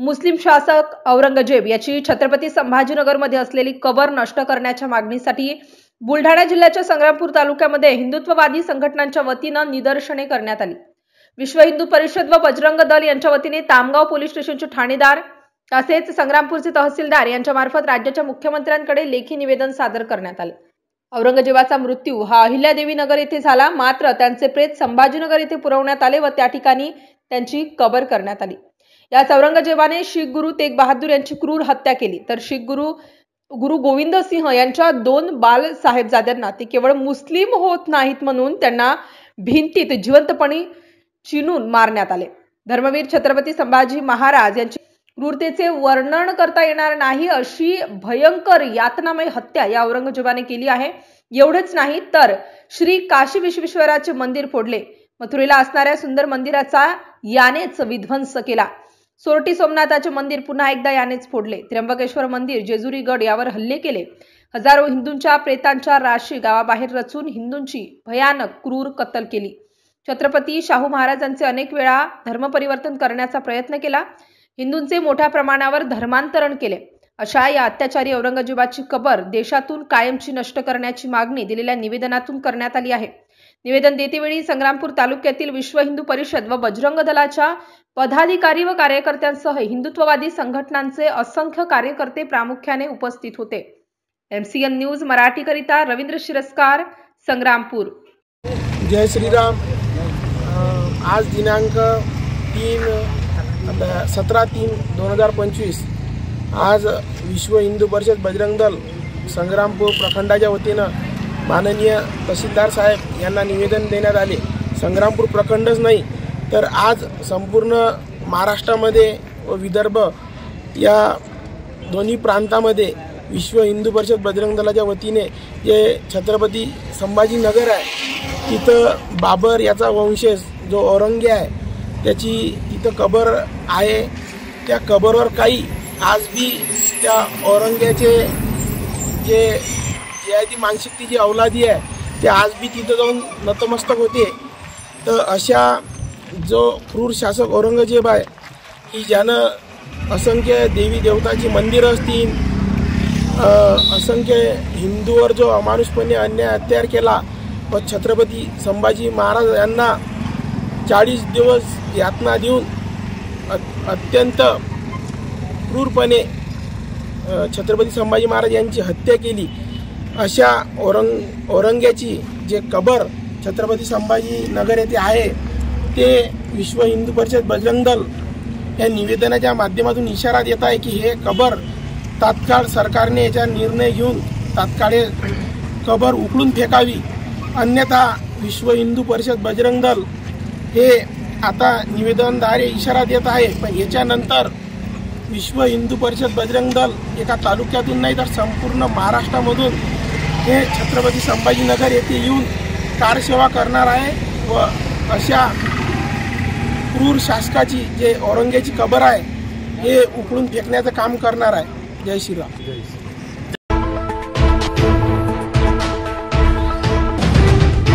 मुस्लिम शासक औरंगजेब याची छत्रपती संभाजीनगरमध्ये असलेली कबर नष्ट करण्याच्या मागणीसाठी बुलढाणा जिल्ह्याच्या संग्रामपूर तालुक्यामध्ये हिंदुत्ववादी संघटनांच्या वतीने निदर्शने करण्यात आली। विश्व हिंदू परिषद व बजरंग दल यांच्या वतीने तामगाव पोलीस स्टेशनचे ठाणेदार तसेच संग्रामपूरचे तहसीलदार यांच्या मार्फत राज्याच्या मुख्यमंत्र्यांकडे लेखी निवेदन सादर करण्यात आले। औरंगजेबाचा मृत्यू हा अहिल्यादेवी नगर येथे झाला, मात्र त्यांचे प्रेत संभाजीनगर येथे पुरवण्यात आले व त्या ठिकाणी त्यांची कबर करण्यात आली। याच औरंगजेबाने शीख गुरु तेग बहादूर यांची क्रूर हत्या केली, तर शीख गुरु गोविंद सिंह यांच्या 2 बाल साहेबजाद्यांना ते केवळ मुस्लिम होत नाहीत म्हणून त्यांना भिंतीत जिवंतपणे चिनून मारण्यात आले। धर्मवीर छत्रपती संभाजी महाराज यांची क्रूरतेचे वर्णन करता येणार नाही अशी भयंकर यातनामय हत्या या औरंगजेबाने केली आहे। एवढेच नाही तर श्री काशी विश्वेश्वराचे मंदिर फोडले, मथुरेला असणाऱ्या सुंदर मंदिराचा यानेच विध्वंस केला, सोरटी सोमनाथाचे मंदिर पुन्हा एकदा यानेच फोडले, त्र्यंबकेश्वर मंदिर, जेजुरी गड यावर हल्ले केले, हजारो हिंदूंच्या प्रेतांच्या राशी गावाबाहेर रचून हिंदूंची भयानक क्रूर कत्तल केली। छत्रपती शाहू महाराजांचे अनेक वेळा धर्मपरिवर्तन करण्याचा प्रयत्न केला, हिंदूंचे मोठ्या प्रमाणावर धर्मांतरण केले। अशा या अत्याचारी औरंगजेबाची कबर देशातून कायमची नष्ट करण्याची मागणी दिलेल्या निवेदनातून करण्यात आली आहे। निवेदन देतेवेळी संग्रामपूर तालुक्यातील विश्व हिंदू परिषद व बजरंग दलाच्या पदाधिकारी व कार्यकर्त्यांसह हिंदुत्ववादी संघटनांचे असंख्य कार्यकर्ते प्रामुख्याने उपस्थित होते। MCN न्यूज मराठी करिता रवींद्र शिरस्कार, संग्रामपूर। जय श्रीराम। आज दिनांक 17/3/2025 आज विश्व हिंदू परिषद बजरंग दल संग्रामपूर प्रखंडाच्या वतीनं माननीय तहसीलदार साहेब यांना निवेदन देण्यात आले। संग्रामपूर प्रखंडच नाही तर आज संपूर्ण महाराष्ट्रामध्ये व विदर्भ या दोन्ही प्रांतामध्ये विश्व हिंदू परिषद बजरंग दलाच्या वतीने जे छत्रपती संभाजीनगर आहे तिथं बाबर याचा वंशज जो औरंगे आहे त्याची तिथं कबर आहे। त्या कबरवर काही आज भी त्या औरंग्याचे जे आहे ती मानसिकती जी औलादी आहे ते आज भी तिथं जाऊन नतमस्तक होते। तर अशा जो क्रूर शासक औरंगजेब आहे की ज्यानं असंख्य देवी देवताची मंदिरं असतील, असंख्य हिंदूवर जो अमानुषपणे अन्याय अत्याचार केला व छत्रपती संभाजी महाराज यांना 40 दिवस यातना देऊन अत्यंत क्रूरपणे छत्रपती संभाजी महाराज यांची हत्या केली। अशा औरंग्याची जे कबर छत्रपती संभाजी नगर येथे आहे ते विश्व हिंदू परिषद बजरंग दल या निवेदनाच्या माध्यमातून इशारा देत आहे की हे कबर तात्काळ सरकारने याचा निर्णय घेऊन तात्काळ कबर उकळून फेकावी, अन्यथा विश्व हिंदू परिषद बजरंग दल हे आता निवेदनद्वारे इशारा देत आहे। पण याच्यानंतर विश्व हिंदू परिषद बजरंग दल एका तालुक्यातून नाही तर संपूर्ण महाराष्ट्रामधून हे छत्रपती संभाजीनगर येथे येऊन कारसेवा करणार आहे व अशा क्रूर शासकाची जे औरंग्याची कबर आहे हे उकळून फेकण्याचं काम करणार आहे। जय श्रीराम।